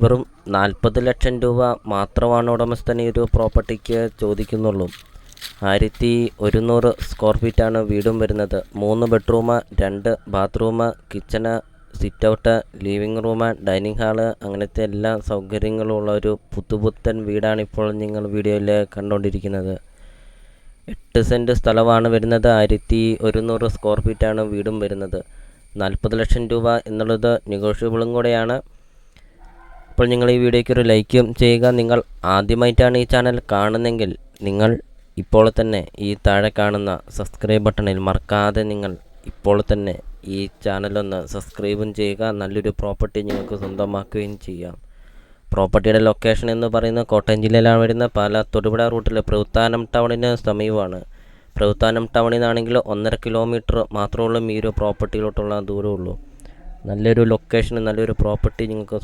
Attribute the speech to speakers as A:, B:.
A: വെറും 40 ലക്ഷം രൂപ മാത്രമാണ് ഉടമസ്ഥൻ ഈ ഒരു പ്രോപ്പർട്ടിക്ക് ചോദിക്കുന്നുള്ളൂ. 1100 സ്ക്വയർ ഫീറ്റാണ് വീടും വരുന്നത്. 3 bedroom, 2 bathroom, kitchen, sit out, living room, dining hall, അങ്ങനത്തെ എല്ലാ സൗകര്യങ്ങളുള്ള ഒരു പുതുപുത്തൻ വീടാണ് ഇപ്പോൾ നിങ്ങൾ വീഡിയോയിൽ കണ്ടുകൊണ്ടിരിക്കുന്നത്. 8 സെൻറ്റ് സ്ഥലമാണ് വരുന്നത്. 1100 സ്ക്വയർ ഫീറ്റാണ് വീടും വരുന്നത്. 40 ലക്ഷം രൂപ എന്നുള്ളത് നെഗോഷ്യബിളും കൂടെയാണ്. അപ്പോൾ നിങ്ങൾ ഈ വീഡിയോയ്ക്ക് ഒരു ലൈക്കും ചെയ്യുക. നിങ്ങൾ ആദ്യമായിട്ടാണ് ഈ ചാനൽ കാണുന്നതെങ്കിൽ നിങ്ങൾ ഇപ്പോൾ തന്നെ ഈ താഴെ കാണുന്ന സബ്സ്ക്രൈബ് ബട്ടണിൽ മറക്കാതെ നിങ്ങൾ ഇപ്പോൾ തന്നെ ഈ ചാനലൊന്ന് സബ്സ്ക്രൈബും ചെയ്യുക. നല്ലൊരു പ്രോപ്പർട്ടി നിങ്ങൾക്ക് സ്വന്തമാക്കുകയും ചെയ്യാം. പ്രോപ്പർട്ടിയുടെ ലൊക്കേഷൻ എന്ന് പറയുന്നത് കോട്ടയം ജില്ലയിലാണ് വരുന്നത്. പാലാ തൊടുപുഴ റൂട്ടിൽ പ്രവൃത്താനം ടൗണിന് സമീപമാണ്. പ്രവൃത്താനം ടൗണിൽ നിന്നാണെങ്കിൽ 1.5 കിലോമീറ്റർ മാത്രമേ ഉള്ളൂ ഈ ഒരു പ്രോപ്പർട്ടിയിലോട്ടുള്ള ദൂരമുള്ളൂ. നല്ലൊരു ലൊക്കേഷൻ, നല്ലൊരു പ്രോപ്പർട്ടി നിങ്ങൾക്ക്